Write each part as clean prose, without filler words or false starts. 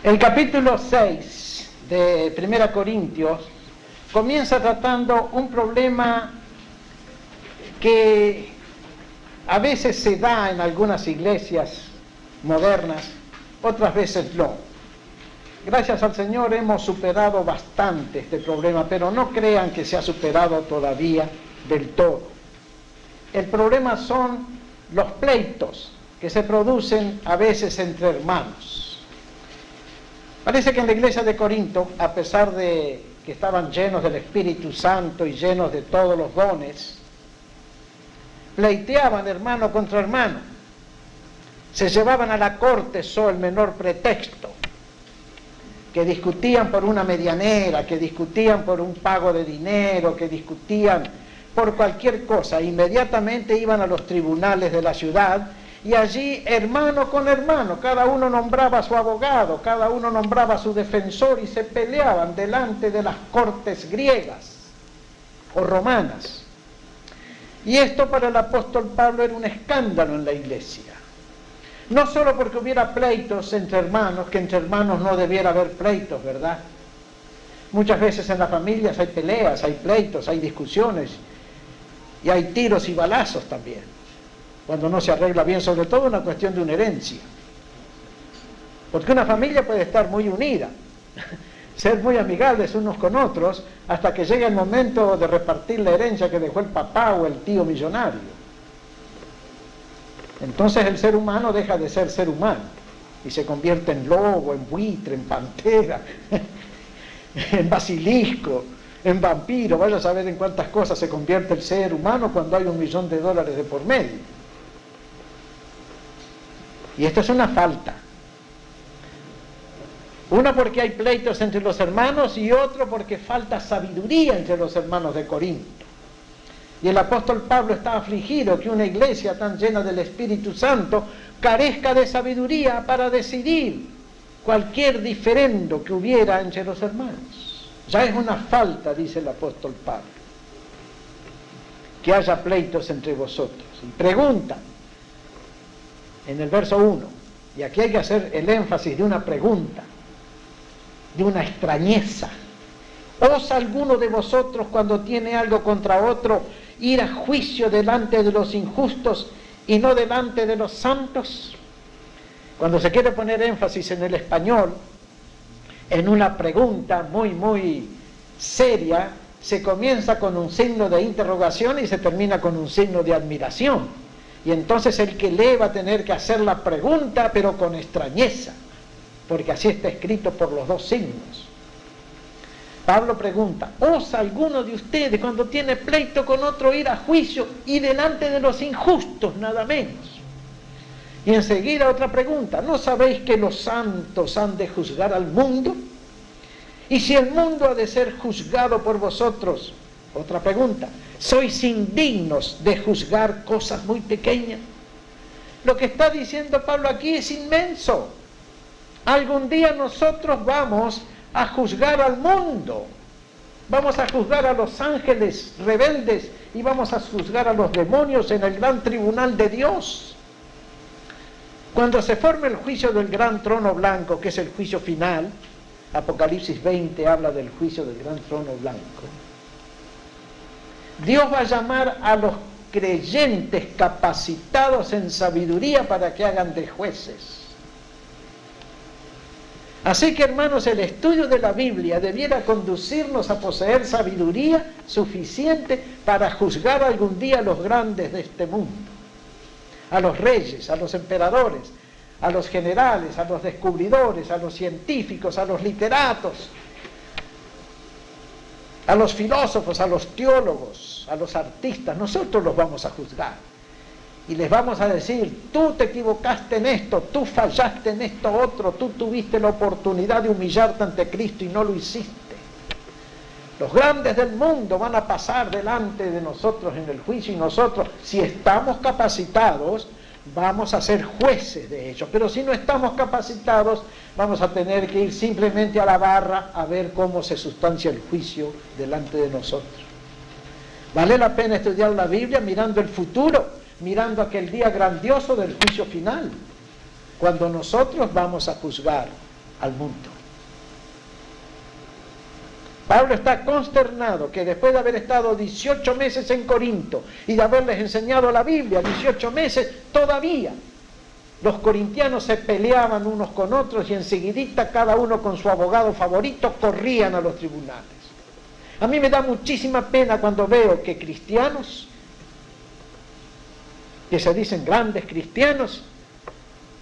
El capítulo 6 de 1 Corintios comienza tratando un problema que a veces se da en algunas iglesias modernas, otras veces no. Gracias al Señor hemos superado bastante este problema, pero no crean que se ha superado todavía del todo. El problema son los pleitos que se producen a veces entre hermanos. Parece que en la iglesia de Corinto, a pesar de que estaban llenos del Espíritu Santo y llenos de todos los dones, pleiteaban hermano contra hermano. Se llevaban a la corte el menor pretexto, que discutían por una medianera, que discutían por un pago de dinero, que discutían por cualquier cosa. Inmediatamente iban a los tribunales de la ciudad y allí hermano con hermano, cada uno nombraba a su abogado, cada uno nombraba a su defensor y se peleaban delante de las cortes griegas o romanas. Y esto para el apóstol Pablo era un escándalo en la iglesia. No solo porque hubiera pleitos entre hermanos, que entre hermanos no debiera haber pleitos, ¿verdad? Muchas veces en las familias hay peleas, hay pleitos, hay discusiones y hay tiros y balazos también, cuando no se arregla bien, sobre todo una cuestión de una herencia. Porque una familia puede estar muy unida, ser muy amigables unos con otros, hasta que llegue el momento de repartir la herencia que dejó el papá o el tío millonario. Entonces el ser humano deja de ser humano y se convierte en lobo, en buitre, en pantera, en basilisco, en vampiro. Vaya a saber en cuántas cosas se convierte el ser humano cuando hay $1.000.000 de por medio. Y esto es una falta. Uno porque hay pleitos entre los hermanos y otro porque falta sabiduría entre los hermanos de Corinto. Y el apóstol Pablo está afligido que una iglesia tan llena del Espíritu Santo carezca de sabiduría para decidir cualquier diferendo que hubiera entre los hermanos. Ya es una falta, dice el apóstol Pablo, que haya pleitos entre vosotros. Y preguntan en el verso 1, y aquí hay que hacer el énfasis de una pregunta, de una extrañeza. ¿Osa alguno de vosotros cuando tiene algo contra otro ir a juicio delante de los injustos y no delante de los santos? Cuando se quiere poner énfasis en el español, en una pregunta muy seria, se comienza con un signo de interrogación y se termina con un signo de admiración. Y entonces el que lee va a tener que hacer la pregunta, pero con extrañeza, porque así está escrito por los dos signos. Pablo pregunta, ¿osa alguno de ustedes cuando tiene pleito con otro ir a juicio y delante de los injustos, nada menos? Y enseguida otra pregunta, ¿no sabéis que los santos han de juzgar al mundo? Y si el mundo ha de ser juzgado por vosotros, otra pregunta, ¿sois indignos de juzgar cosas muy pequeñas? Lo que está diciendo Pablo aquí es inmenso. Algún día nosotros vamos a juzgar al mundo, vamos a juzgar a los ángeles rebeldes y vamos a juzgar a los demonios en el gran tribunal de Dios. Cuando se forme el juicio del gran trono blanco, que es el juicio final, Apocalipsis 20 habla del juicio del gran trono blanco, Dios va a llamar a los creyentes capacitados en sabiduría para que hagan de jueces. Así que, hermanos, el estudio de la Biblia debiera conducirnos a poseer sabiduría suficiente para juzgar algún día a los grandes de este mundo, a los reyes, a los emperadores, a los generales, a los descubridores, a los científicos, a los literatos, a los filósofos, a los teólogos, a los artistas. Nosotros los vamos a juzgar y les vamos a decir, tú te equivocaste en esto, tú fallaste en esto otro, tú tuviste la oportunidad de humillarte ante Cristo y no lo hiciste. Los grandes del mundo van a pasar delante de nosotros en el juicio y nosotros, si estamos capacitados, vamos a ser jueces de ellos. Pero si no estamos capacitados, vamos a tener que ir simplemente a la barra a ver cómo se sustancia el juicio delante de nosotros. Vale la pena estudiar la Biblia mirando el futuro, mirando aquel día grandioso del juicio final, cuando nosotros vamos a juzgar al mundo. Pablo está consternado que después de haber estado 18 meses en Corinto y de haberles enseñado la Biblia, 18 meses, todavía los corintianos se peleaban unos con otros y enseguidita cada uno con su abogado favorito corrían a los tribunales. A mí me da muchísima pena cuando veo que cristianos, que se dicen grandes cristianos,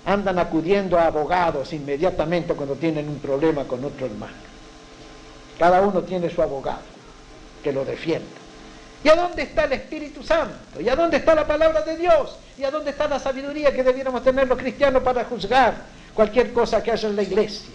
andan acudiendo a abogados inmediatamente cuando tienen un problema con otro hermano. Cada uno tiene su abogado que lo defienda. ¿Y a dónde está el Espíritu Santo? ¿Y a dónde está la palabra de Dios? ¿Y a dónde está la sabiduría que debiéramos tener los cristianos para juzgar cualquier cosa que haya en la iglesia?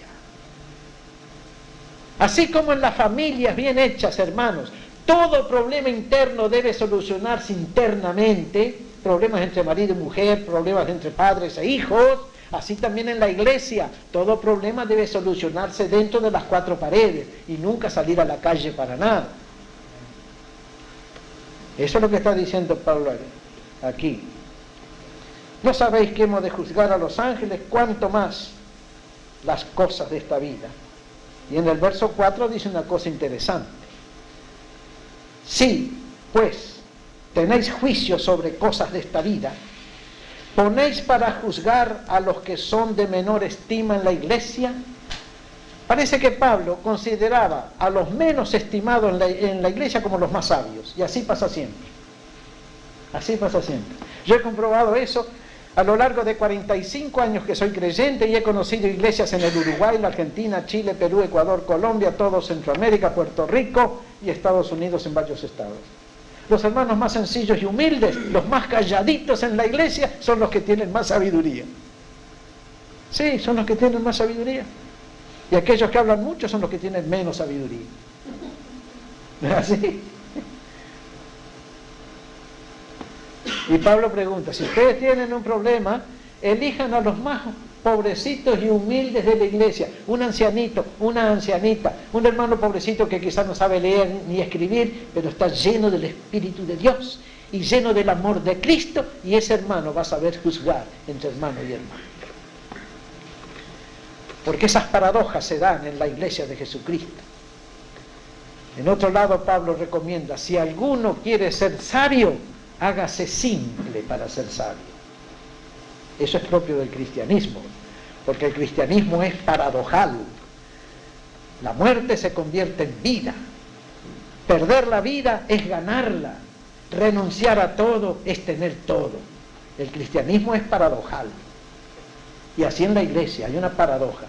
Así como en las familias bien hechas, hermanos, todo problema interno debe solucionarse internamente, problemas entre marido y mujer, problemas entre padres e hijos, así también en la iglesia, todo problema debe solucionarse dentro de las cuatro paredes y nunca salir a la calle para nada. Eso es lo que está diciendo Pablo aquí. ¿No sabéis que hemos de juzgar a los ángeles? ¿Cuánto más las cosas de esta vida? Y en el verso 4 dice una cosa interesante. Si, pues, tenéis juicio sobre cosas de esta vida, ¿ponéis para juzgar a los que son de menor estima en la iglesia? Parece que Pablo consideraba a los menos estimados en la iglesia como los más sabios. Y así pasa siempre. Así pasa siempre. Yo he comprobado eso a lo largo de 45 años que soy creyente y he conocido iglesias en el Uruguay, la Argentina, Chile, Perú, Ecuador, Colombia, todo Centroamérica, Puerto Rico y Estados Unidos en varios estados. Los hermanos más sencillos y humildes, los más calladitos en la iglesia, son los que tienen más sabiduría. Sí, son los que tienen más sabiduría. Y aquellos que hablan mucho son los que tienen menos sabiduría. ¿No es así? Y Pablo pregunta, si ustedes tienen un problema, elijan a los más pobrecitos y humildes de la iglesia, un ancianito, una ancianita, un hermano pobrecito que quizás no sabe leer ni escribir, pero está lleno del Espíritu de Dios y lleno del amor de Cristo, y ese hermano va a saber juzgar entre hermano y hermano. Porque esas paradojas se dan en la iglesia de Jesucristo. En otro lado, Pablo recomienda, si alguno quiere ser sabio, hágase simple para ser sabio. Eso es propio del cristianismo, porque el cristianismo es paradojal. La muerte se convierte en vida. Perder la vida es ganarla. Renunciar a todo es tener todo. El cristianismo es paradojal. Y así en la iglesia hay una paradoja.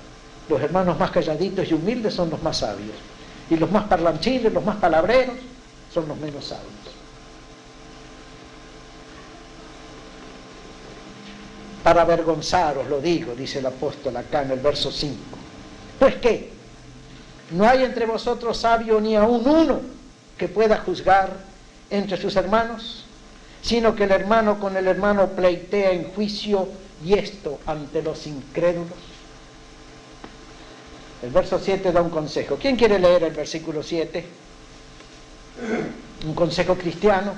Los hermanos más calladitos y humildes son los más sabios. Y los más parlanchines, los más palabreros, son los menos sabios. Para avergonzaros, lo digo, dice el apóstol acá en el verso 5. Pues ¿qué? ¿No hay entre vosotros sabio ni aun uno que pueda juzgar entre sus hermanos? Sino que el hermano con el hermano pleitea en juicio, y esto ante los incrédulos. El verso 7 da un consejo. ¿Quién quiere leer el versículo 7? Un consejo cristiano.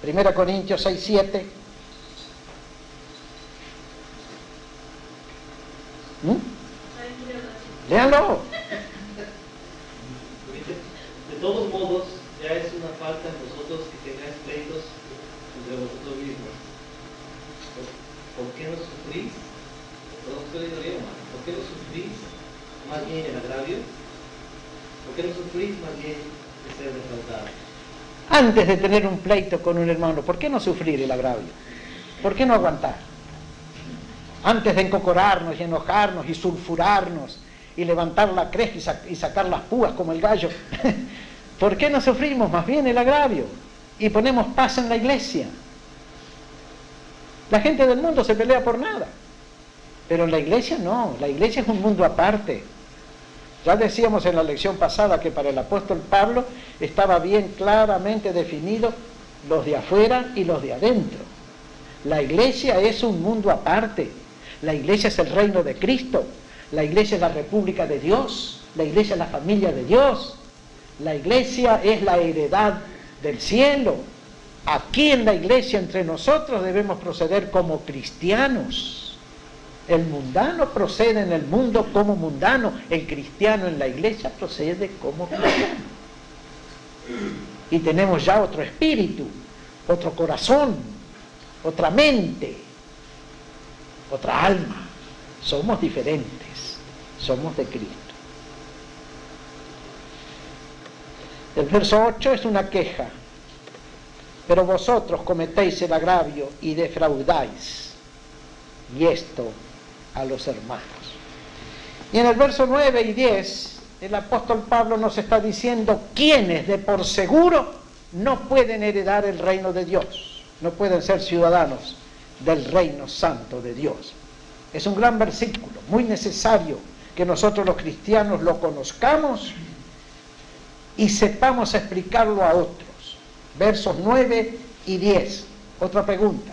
1 Corintios 6, 7. Léanlo. De todos modos, ya es una falta en vosotros que tengáis pleitos entre vosotros mismos. ¿Por qué no sufrís? ¿Por qué no sufrís más bien el agravio? ¿Por qué no sufrís más bien de ser defraudado? Antes de tener un pleito con un hermano, ¿por qué no sufrir el agravio? ¿Por qué no aguantar? Antes de encocorarnos y enojarnos y sulfurarnos y levantar la cresta y sacar las púas como el gallo, ¿por qué no sufrimos más bien el agravio y ponemos paz en la iglesia? La gente del mundo se pelea por nada, pero en la iglesia no. La iglesia es un mundo aparte. Ya decíamos en la lección pasada que para el apóstol Pablo estaba bien claramente definido los de afuera y los de adentro. La iglesia es un mundo aparte. La iglesia es el reino de Cristo. La iglesia es la república de Dios. La iglesia es la familia de Dios. La iglesia es la heredad del cielo. Aquí en la iglesia, entre nosotros, debemos proceder como cristianos. El mundano procede en el mundo como mundano, el cristiano en la iglesia procede como cristiano. Y tenemos ya otro espíritu, otro corazón, otra mente, otra alma. Somos diferentes, somos de Cristo. El verso 8 es una queja. Pero vosotros cometéis el agravio y defraudáis, y esto a los hermanos. Y en el verso 9 y 10, el apóstol Pablo nos está diciendo quiénes de por seguro no pueden heredar el reino de Dios, no pueden ser ciudadanos del reino santo de Dios. Es un gran versículo, muy necesario que nosotros los cristianos lo conozcamos y sepamos explicarlo a otros. Versos 9 y 10. Otra pregunta.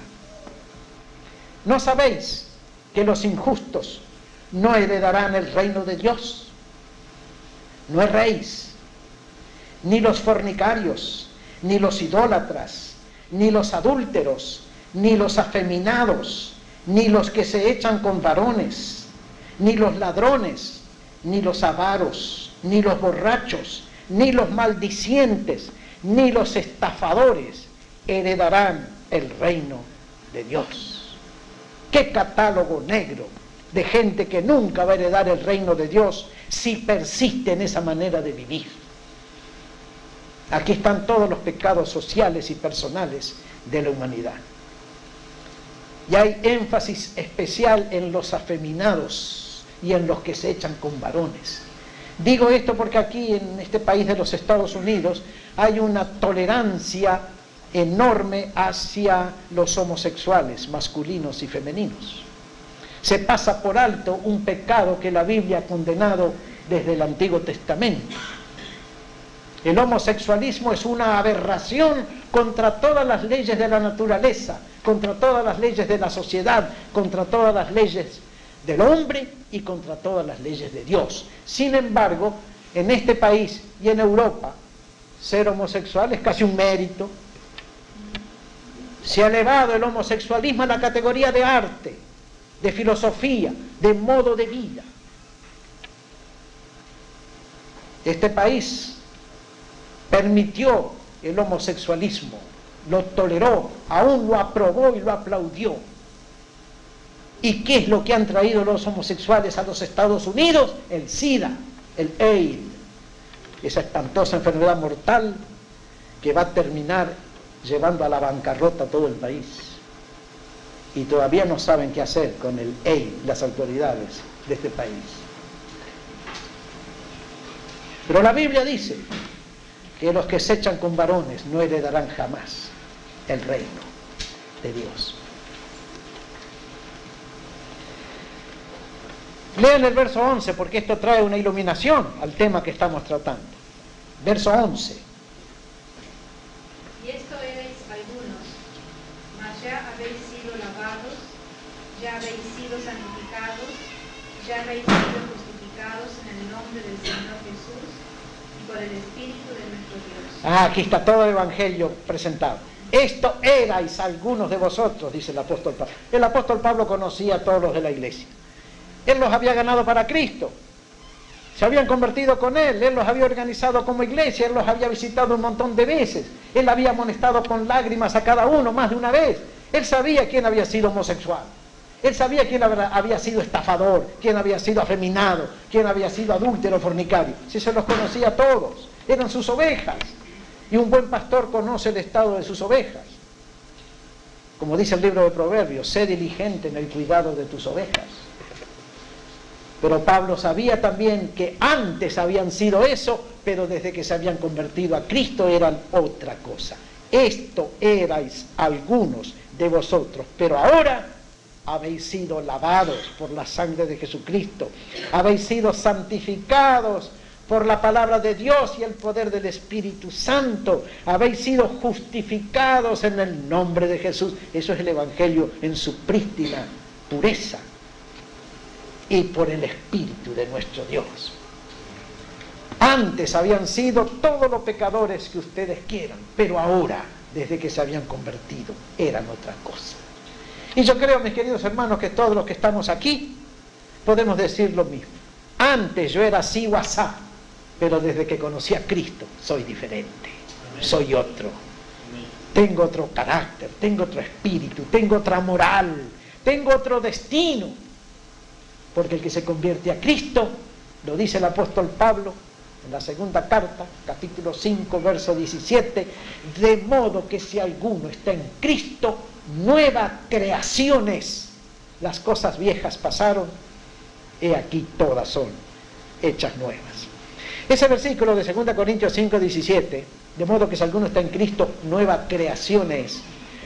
¿No sabéis que los injustos no heredarán el reino de Dios? No erréis, ni los fornicarios, ni los idólatras, ni los adúlteros, ni los afeminados, ni los que se echan con varones, ni los ladrones, ni los avaros, ni los borrachos, ni los maldicientes, ni los estafadores heredarán el reino de Dios. ¡Qué catálogo negro de gente que nunca va a heredar el reino de Dios si persiste en esa manera de vivir! Aquí están todos los pecados sociales y personales de la humanidad. Y hay énfasis especial en los afeminados y en los que se echan con varones. Digo esto porque aquí en este país de los Estados Unidos hay una tolerancia enorme hacia los homosexuales, masculinos y femeninos. Se pasa por alto un pecado que la Biblia ha condenado desde el Antiguo Testamento. El homosexualismo es una aberración contra todas las leyes de la naturaleza, contra todas las leyes de la sociedad, contra todas las leyes del hombre y contra todas las leyes de Dios. Sin embargo, en este país y en Europa, ser homosexual es casi un mérito. Se ha elevado el homosexualismo a la categoría de arte, de filosofía, de modo de vida. Este país permitió el homosexualismo, lo toleró, aún lo aprobó y lo aplaudió. ¿Y qué es lo que han traído los homosexuales a los Estados Unidos? El SIDA, el AIDS, esa espantosa enfermedad mortal que va a terminar llevando a la bancarrota a todo el país. Y todavía no saben qué hacer con el AIDS, las autoridades de este país. Pero la Biblia dice que los que se echan con varones no heredarán jamás el reino de Dios. Lean el verso 11 porque esto trae una iluminación al tema que estamos tratando. Verso 11. Y esto erais algunos, mas ya habéis sido lavados, ya habéis sido santificados, ya habéis sido justificados en el nombre del Señor Jesús y por el Espíritu de nuestro Dios. Aquí está todo el Evangelio presentado. Esto erais algunos de vosotros, dice el apóstol Pablo. El apóstol Pablo conocía a todos los de la iglesia. Él los había ganado para Cristo. Se habían convertido con Él. Él los había organizado como iglesia. Él los había visitado un montón de veces. Él había amonestado con lágrimas a cada uno más de una vez. Él sabía quién había sido homosexual. Él sabía quién había sido estafador, quién había sido afeminado, quién había sido adúltero, fornicario. Si se los conocía a todos. Eran sus ovejas. Y un buen pastor conoce el estado de sus ovejas. Como dice el libro de Proverbios, sé diligente en el cuidado de tus ovejas. Pero Pablo sabía también que antes habían sido eso, pero desde que se habían convertido a Cristo eran otra cosa. Esto erais algunos de vosotros, pero ahora habéis sido lavados por la sangre de Jesucristo, habéis sido santificados por la palabra de Dios y el poder del Espíritu Santo, habéis sido justificados en el nombre de Jesús. Eso es el Evangelio en su prístina pureza. Y por el Espíritu de nuestro Dios. Antes habían sido todos los pecadores que ustedes quieran, pero ahora, desde que se habían convertido, eran otra cosa. Y yo creo, mis queridos hermanos, que todos los que estamos aquí podemos decir lo mismo. Antes yo era así o asá, pero desde que conocí a Cristo soy diferente, soy otro. Tengo otro carácter, tengo otro espíritu, tengo otra moral, tengo otro destino. Porque el que se convierte a Cristo, lo dice el apóstol Pablo en la segunda carta, capítulo 5, verso 17, de modo que si alguno está en Cristo, nueva creación es. Las cosas viejas pasaron, he aquí todas son hechas nuevas. Ese versículo de 2 Corintios 5, 17, de modo que si alguno está en Cristo, nueva creación es.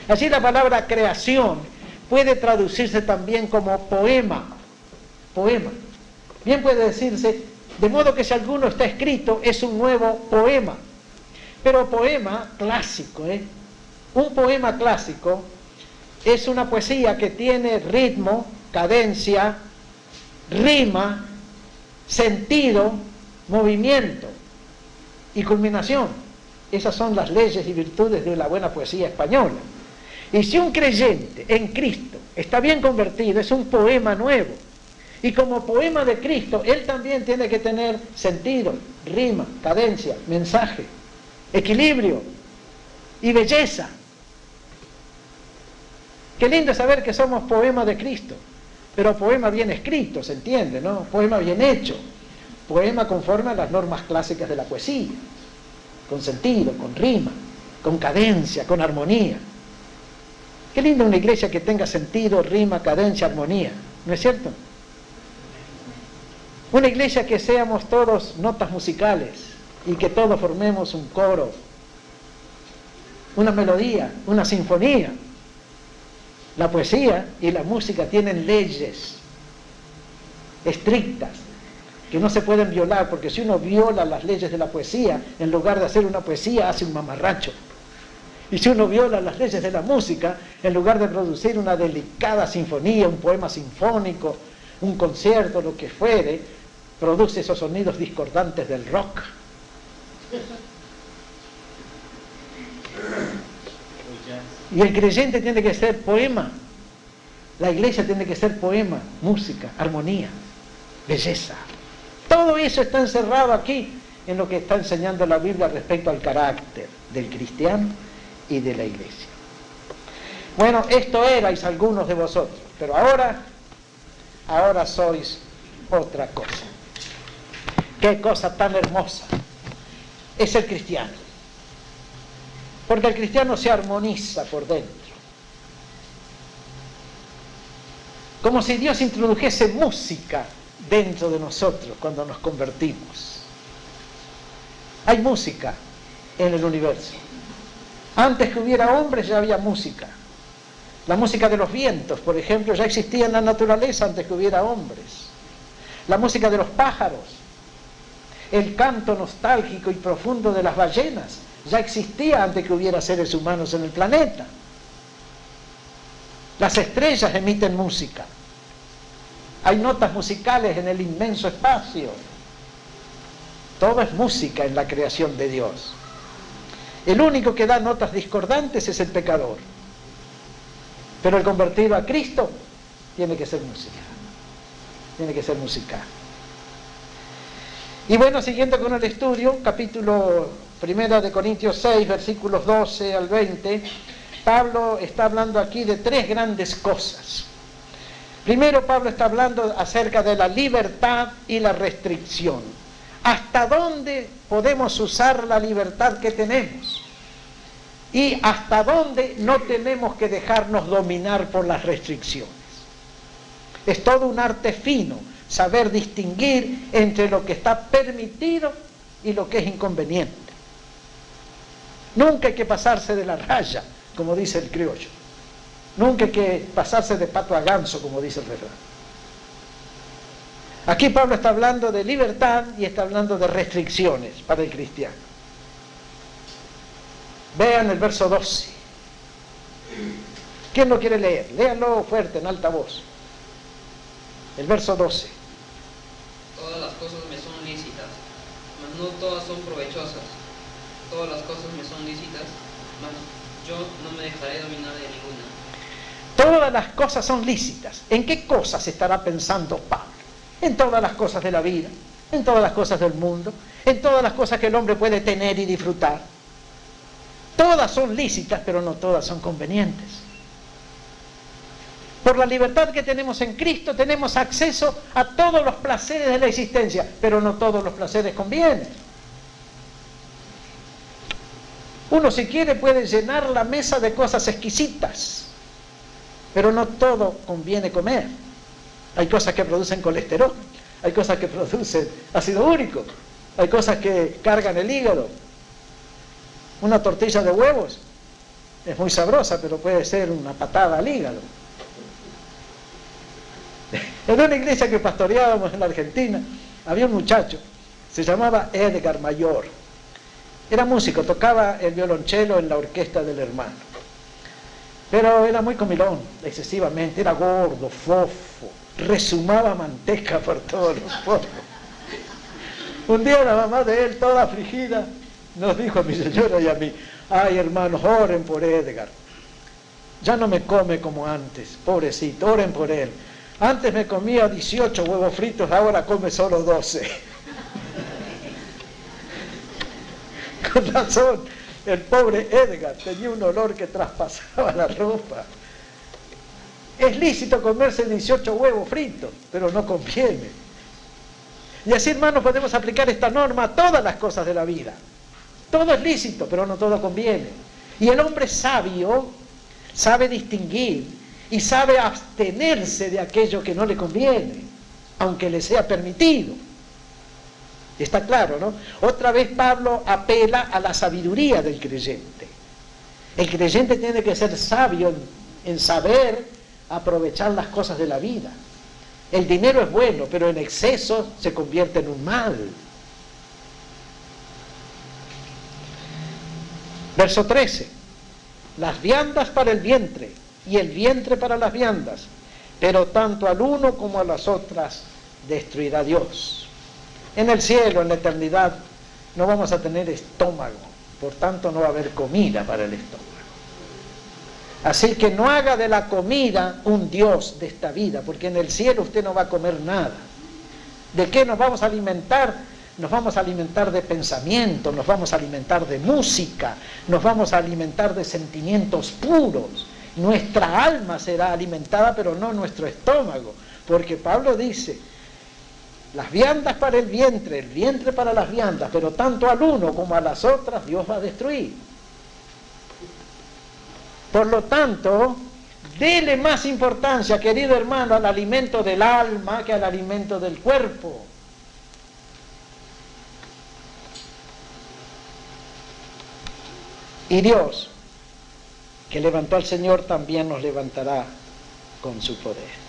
Así la palabra creación puede traducirse también como poema. Poema. Bien puede decirse, de modo que si alguno está escrito, es un nuevo poema. Pero poema clásico, un poema clásico es una poesía que tiene ritmo, cadencia, rima, sentido, movimiento y culminación. Esas son las leyes y virtudes de la buena poesía española. Y si un creyente en Cristo está bien convertido, es un poema nuevo. Y como poema de Cristo, él también tiene que tener sentido, rima, cadencia, mensaje, equilibrio y belleza. Qué lindo saber que somos poema de Cristo, pero poema bien escrito, ¿se entiende, no? Poema bien hecho, poema conforme a las normas clásicas de la poesía, con sentido, con rima, con cadencia, con armonía. Qué lindo una iglesia que tenga sentido, rima, cadencia, armonía, ¿no es cierto? Una iglesia que seamos todos notas musicales y que todos formemos un coro, una melodía, una sinfonía. La poesía y la música tienen leyes estrictas que no se pueden violar, porque si uno viola las leyes de la poesía, en lugar de hacer una poesía, hace un mamarracho. Y si uno viola las leyes de la música, en lugar de producir una delicada sinfonía, un poema sinfónico, un concierto, lo que fuere, produce esos sonidos discordantes del rock. Y el creyente tiene que ser poema. La iglesia tiene que ser poema, música, armonía, belleza. Todo eso está encerrado aquí en lo que está enseñando la Biblia respecto al carácter del cristiano y de la iglesia. Bueno, esto erais algunos de vosotros, pero ahora sois otra cosa. Qué cosa tan hermosa es el cristiano. Porque el cristiano se armoniza por dentro. Como si Dios introdujese música dentro de nosotros cuando nos convertimos. Hay música en el universo. Antes que hubiera hombres ya había música. La música de los vientos, por ejemplo, ya existía en la naturaleza antes que hubiera hombres. La música de los pájaros, el canto nostálgico y profundo de las ballenas, ya existía antes que hubiera seres humanos en el planeta. Las estrellas emiten música. Hay notas musicales en el inmenso espacio. Todo es música en la creación de Dios. El único que da notas discordantes es el pecador. Pero el convertido a Cristo tiene que ser música. Tiene que ser musical. Y bueno, siguiendo con el estudio, capítulo 1 de Corintios 6, versículos 12 al 20, Pablo está hablando aquí de tres grandes cosas. Primero, Pablo está hablando acerca de la libertad y la restricción. ¿Hasta dónde podemos usar la libertad que tenemos? Y hasta dónde no tenemos que dejarnos dominar por las restricciones. Es todo un arte fino, saber distinguir entre lo que está permitido y lo que es inconveniente. Nunca hay que pasarse de la raya, como dice el criollo. Nunca hay que pasarse de pato a ganso, como dice el refrán. Aquí Pablo está hablando de libertad y está hablando de restricciones para el cristiano. Vean el verso 12. ¿Quién lo quiere leer? Léanlo fuerte, en alta voz. El verso 12. Todas las cosas me son lícitas, mas no todas son provechosas. Todas las cosas me son lícitas, mas yo no me dejaré dominar de ninguna. Todas las cosas son lícitas. ¿En qué cosas estará pensando Pablo? En todas las cosas de la vida, en todas las cosas del mundo, en todas las cosas que el hombre puede tener y disfrutar. Todas son lícitas, pero no todas son convenientes. Por la libertad que tenemos en Cristo, tenemos acceso a todos los placeres de la existencia, pero no todos los placeres convienen. Uno, si quiere, puede llenar la mesa de cosas exquisitas, pero no todo conviene comer. Hay cosas que producen colesterol, hay cosas que producen ácido úrico, hay cosas que cargan el hígado. Una tortilla de huevos es muy sabrosa, pero puede ser una patada al hígado. En una iglesia que pastoreábamos en la Argentina, había un muchacho, se llamaba Edgar Mayor. Era músico, tocaba el violonchelo en la orquesta del hermano. Pero era muy comilón, excesivamente, era gordo, fofo, resumaba manteca por todos los poros. Un día la mamá de él, toda afligida, nos dijo a mi señora y a mí: ay, hermanos, oren por Edgar. Ya no me come como antes, pobrecito, oren por él. Antes me comía 18 huevos fritos, ahora come solo 12. Con razón, el pobre Edgar tenía un olor que traspasaba la ropa. Es lícito comerse 18 huevos fritos, pero no conviene. Y así, hermanos, podemos aplicar esta norma a todas las cosas de la vida. Todo es lícito, pero no todo conviene. Y el hombre sabio sabe distinguir y sabe abstenerse de aquello que no le conviene, aunque le sea permitido. Está claro, ¿no? Otra vez Pablo apela a la sabiduría del creyente. El creyente tiene que ser sabio en saber aprovechar las cosas de la vida. El dinero es bueno, pero en exceso se convierte en un mal. Verso 13. Las viandas para el vientre y el vientre para las viandas, pero tanto al uno como a las otras destruirá Dios. En el cielo, en la eternidad, no vamos a tener estómago, por tanto no va a haber comida para el estómago. Así que no haga de la comida un Dios de esta vida, porque en el cielo usted no va a comer nada. ¿De qué nos vamos a alimentar? Nos vamos a alimentar de pensamiento, nos vamos a alimentar de música, nos vamos a alimentar de sentimientos puros. Nuestra alma será alimentada, pero no nuestro estómago, porque Pablo dice: las viandas para el vientre para las viandas, pero tanto al uno como a las otras Dios va a destruir. Por lo tanto, dele más importancia, querido hermano, al alimento del alma que al alimento del cuerpo. Y Dios, que levantó al Señor, también nos levantará con su poder.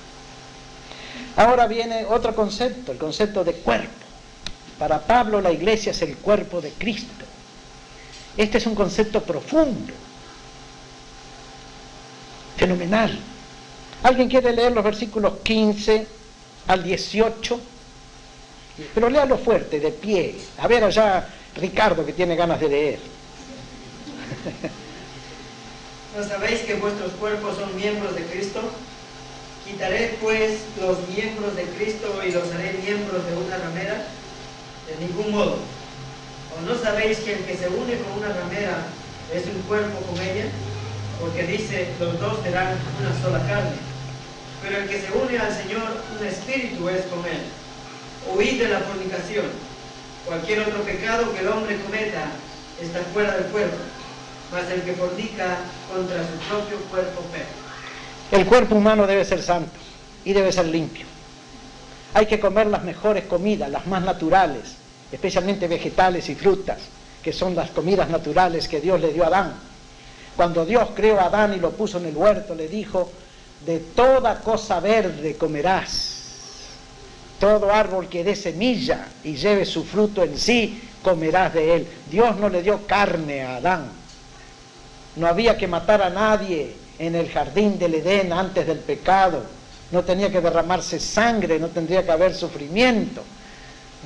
Ahora viene otro concepto, el concepto de cuerpo. Para Pablo la iglesia es el cuerpo de Cristo. Este es un concepto profundo, fenomenal. ¿Alguien quiere leer los versículos 15 al 18? Pero léalo fuerte, de pie. A ver allá Ricardo, que tiene ganas de leer. ¿No sabéis que vuestros cuerpos son miembros de Cristo? ¿Quitaré pues los miembros de Cristo y los haré miembros de una ramera? De ningún modo. ¿O no sabéis que el que se une con una ramera es un cuerpo con ella? Porque dice, los dos serán una sola carne. Pero el que se une al Señor, un espíritu es con él. Huid de la fornicación. Cualquier otro pecado que el hombre cometa está fuera del cuerpo, mas el que fornica contra su propio cuerpo peca. El cuerpo humano debe ser santo y debe ser limpio. Hay que comer las mejores comidas, las más naturales, especialmente vegetales y frutas, que son las comidas naturales que Dios le dio a Adán. Cuando Dios creó a Adán y lo puso en el huerto, le dijo: de toda cosa verde comerás, todo árbol que dé semilla y lleve su fruto en sí, comerás de él. Dios no le dio carne a Adán. No había que matar a nadie en el jardín del Edén antes del pecado. No tenía que derramarse sangre, no tendría que haber sufrimiento.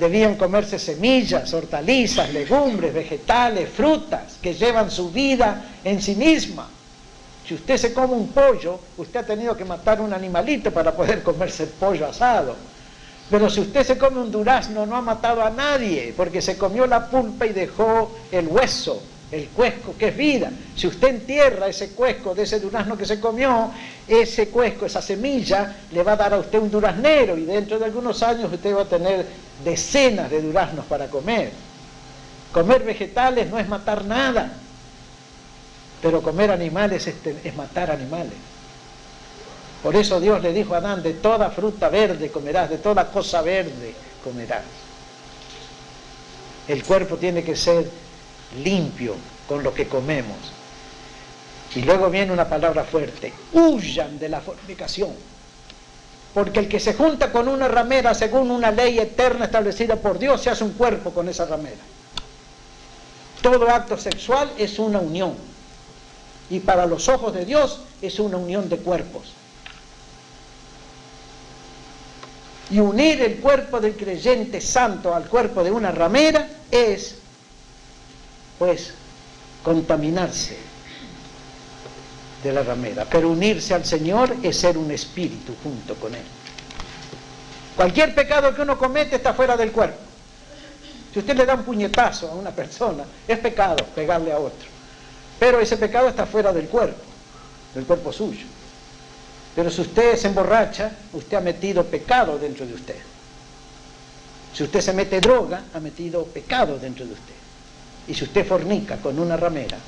Debían comerse semillas, hortalizas, legumbres, vegetales, frutas, que llevan su vida en sí misma. Si usted se come un pollo, usted ha tenido que matar un animalito para poder comerse el pollo asado. Pero si usted se come un durazno, no ha matado a nadie, porque se comió la pulpa y dejó el hueso, el cuesco, que es vida. Si usted entierra ese cuesco de ese durazno que se comió, ese cuesco, esa semilla, le va a dar a usted un duraznero, y dentro de algunos años usted va a tener decenas de duraznos para comer. Comer vegetales no es matar nada, pero comer animales es matar animales. Por eso Dios le dijo a Adán: de toda fruta verde comerás, de toda cosa verde comerás. El cuerpo tiene que ser limpio con lo que comemos. Y luego viene una palabra fuerte: huyan de la fornicación. Porque el que se junta con una ramera según una ley eterna establecida por Dios, se hace un cuerpo con esa ramera. Todo acto sexual es una unión. Y para los ojos de Dios es una unión de cuerpos. Y unir el cuerpo del creyente santo al cuerpo de una ramera es, pues, contaminarse de la ramera. Pero unirse al Señor es ser un espíritu junto con Él. Cualquier pecado que uno comete está fuera del cuerpo. Si usted le da un puñetazo a una persona, es pecado pegarle a otro. Pero ese pecado está fuera del cuerpo suyo. Pero si usted se emborracha, usted ha metido pecado dentro de usted. Si usted se mete droga, ha metido pecado dentro de usted. Y si usted fornica con una ramera,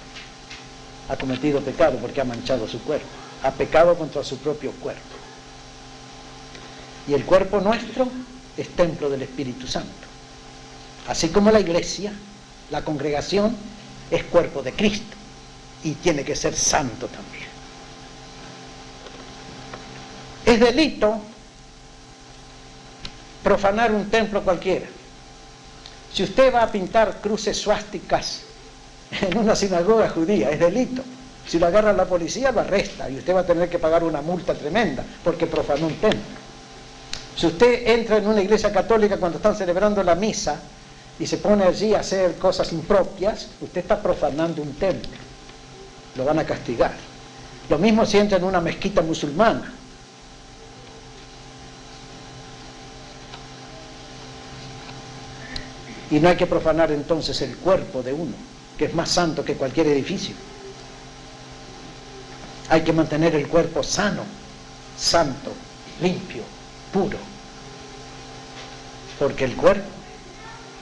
ha cometido pecado porque ha manchado su cuerpo. Ha pecado contra su propio cuerpo. Y el cuerpo nuestro es templo del Espíritu Santo. Así como la iglesia, la congregación, es cuerpo de Cristo. Y tiene que ser santo también. Es delito profanar un templo cualquiera. Si usted va a pintar cruces suásticas en una sinagoga judía, es delito. Si lo agarra la policía, lo arresta y usted va a tener que pagar una multa tremenda porque profanó un templo. Si usted entra en una iglesia católica cuando están celebrando la misa y se pone allí a hacer cosas impropias, usted está profanando un templo. Lo van a castigar. Lo mismo si entra en una mezquita musulmana. Y no hay que profanar entonces el cuerpo de uno, que es más santo que cualquier edificio. Hay que mantener el cuerpo sano, santo, limpio, puro. Porque el cuerpo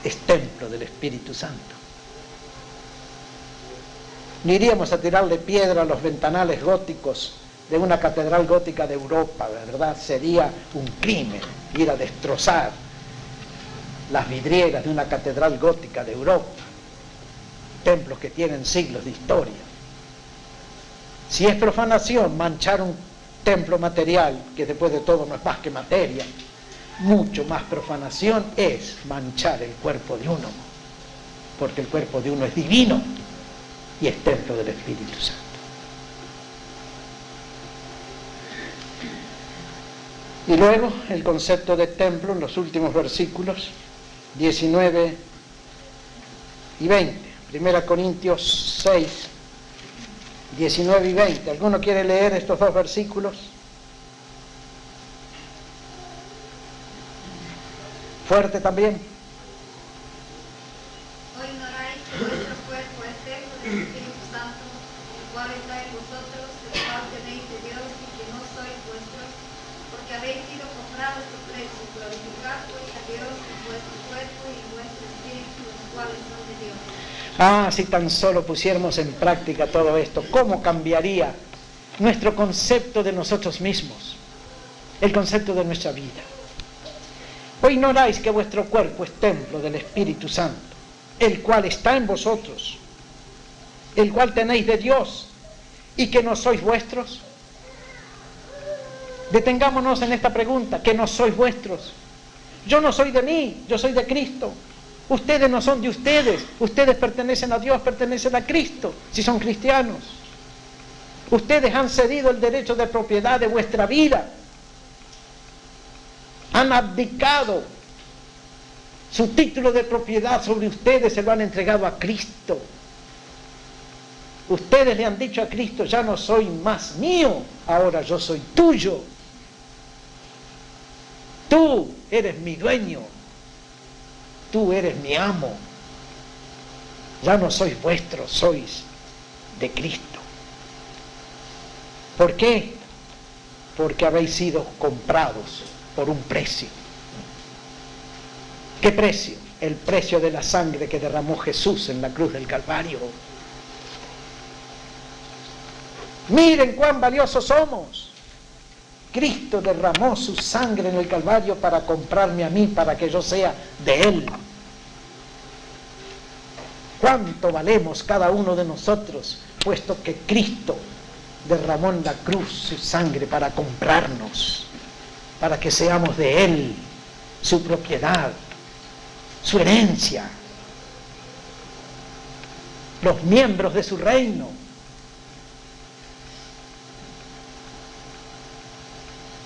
es templo del Espíritu Santo. Ni iríamos a tirarle piedra a los ventanales góticos de una catedral gótica de Europa, ¿verdad? Sería un crimen ir a destrozar las vidrieras de una catedral gótica de Europa, templos que tienen siglos de historia. Si es profanación manchar un templo material, que después de todo no es más que materia, mucho más profanación es manchar el cuerpo de uno, porque el cuerpo de uno es divino y es templo del Espíritu Santo. Y luego el concepto de templo en los últimos versículos 19 y 20. 1 Corintios 6, 19 y 20. ¿Alguno quiere leer estos dos versículos? Fuerte también. ¿O ignoráis que vuestro cuerpo es templo del Espíritu Santo, el cual está en vosotros, el cual tenéis de Dios y que no sois vuestros? Porque habéis sido comprados por precio, glorificad pues a Dios en vuestro cuerpo y en vuestro espíritu, los cuales son de Dios. Ah, si tan solo pusiéramos en práctica todo esto, ¿cómo cambiaría nuestro concepto de nosotros mismos? El concepto de nuestra vida. ¿O ignoráis que vuestro cuerpo es templo del Espíritu Santo, el cual está en vosotros, el cual tenéis de Dios, y que no sois vuestros? Detengámonos en esta pregunta: que no sois vuestros. Yo no soy de mí, yo soy de Cristo. Ustedes no son de ustedes, ustedes pertenecen a Dios, pertenecen a Cristo, si son cristianos. Ustedes han cedido el derecho de propiedad de vuestra vida. Han abdicado su título de propiedad sobre ustedes, se lo han entregado a Cristo. Ustedes le han dicho a Cristo, ya no soy más mío, ahora yo soy tuyo. Tú eres mi dueño, tú eres mi amo. Ya no sois vuestros, sois de Cristo. ¿Por qué? Porque habéis sido comprados por un precio. ¿Qué precio? El precio de la sangre que derramó Jesús en la cruz del Calvario. Miren cuán valiosos somos. Cristo derramó su sangre en el Calvario para comprarme a mí, para que yo sea de Él. ¿Cuánto valemos cada uno de nosotros, puesto que Cristo derramó en la cruz su sangre para comprarnos, para que seamos de Él, su propiedad, su herencia, los miembros de su reino?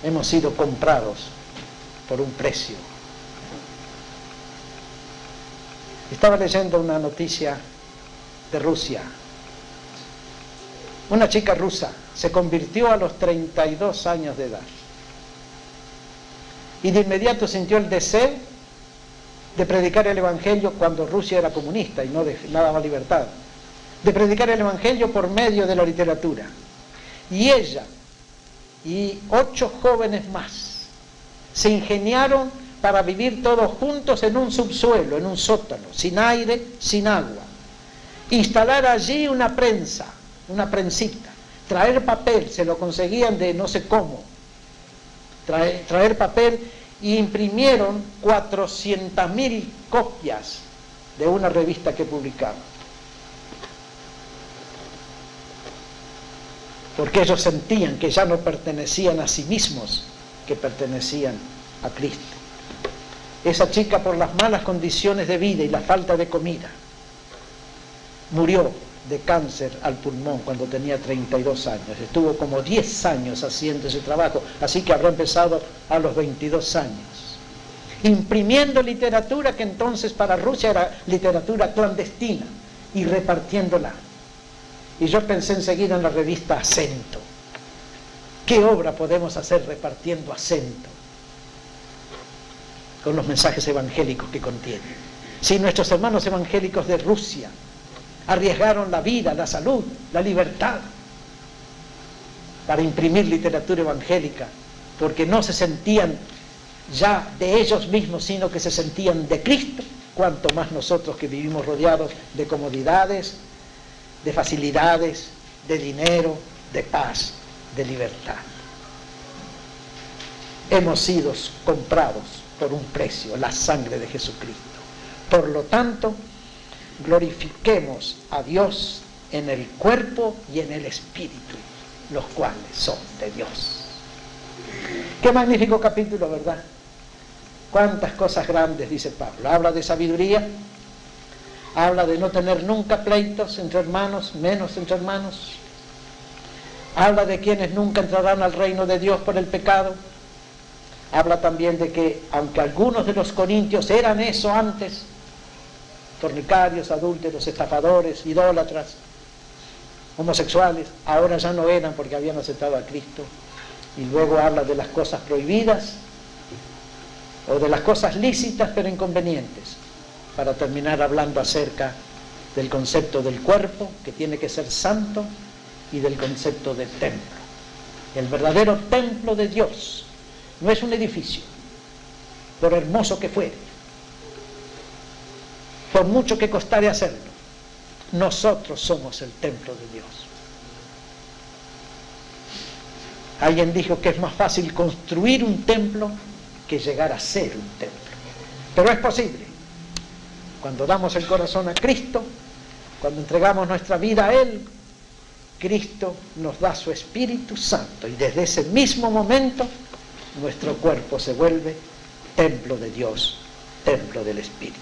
Hemos sido comprados por un precio. Estaba leyendo una noticia de Rusia. Una chica rusa se convirtió a los 32 años de edad. Y de inmediato sintió el deseo de predicar el Evangelio cuando Rusia era comunista y no daba libertad. De predicar el Evangelio por medio de la literatura. Y ella y 8 jóvenes más se ingeniaron para vivir todos juntos en un subsuelo, en un sótano, sin aire, sin agua. Instalar allí una prensa, una prensita, traer papel, se lo conseguían de no sé cómo, traer papel, y imprimieron 400.000 copias de una revista que publicaban. Porque ellos sentían que ya no pertenecían a sí mismos, que pertenecían a Cristo. Esa chica, por las malas condiciones de vida y la falta de comida, murió de cáncer al pulmón cuando tenía 32 años. Estuvo como 10 años haciendo ese trabajo, así que habrá empezado a los 22 años. Imprimiendo literatura que entonces para Rusia era literatura clandestina y repartiéndola. Y yo pensé enseguida en la revista Acento. ¿Qué obra podemos hacer repartiendo Acento con los mensajes evangélicos que contiene? Si nuestros hermanos evangélicos de Rusia arriesgaron la vida, la salud, la libertad para imprimir literatura evangélica, porque no se sentían ya de ellos mismos, sino que se sentían de Cristo, cuanto más nosotros que vivimos rodeados de comodidades, de facilidades, de dinero, de paz, de libertad. Hemos sido comprados por un precio, la sangre de Jesucristo. Por lo tanto, glorifiquemos a Dios en el cuerpo y en el espíritu, los cuales son de Dios. Qué magnífico capítulo, ¿verdad? Cuántas cosas grandes dice Pablo. Habla de sabiduría, habla de no tener nunca pleitos entre hermanos, menos entre hermanos. Habla de quienes nunca entrarán al reino de Dios por el pecado. Habla también de que, aunque algunos de los corintios eran eso antes, fornicarios, adúlteros, estafadores, idólatras, homosexuales, ahora ya no eran porque habían aceptado a Cristo. Y luego habla de las cosas prohibidas o de las cosas lícitas pero inconvenientes, para terminar hablando acerca del concepto del cuerpo, que tiene que ser santo, y del concepto del templo. El verdadero templo de Dios no es un edificio, por hermoso que fuere, por mucho que costare hacerlo. Nosotros somos el templo de Dios. Alguien dijo que es más fácil construir un templo que llegar a ser un templo. Pero es posible. Cuando damos el corazón a Cristo, cuando entregamos nuestra vida a Él, Cristo nos da su Espíritu Santo, y desde ese mismo momento nuestro cuerpo se vuelve templo de Dios, templo del Espíritu.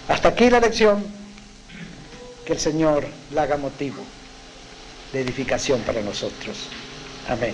Hasta aquí la lección. Que el Señor la haga motivo de edificación para nosotros. Amén.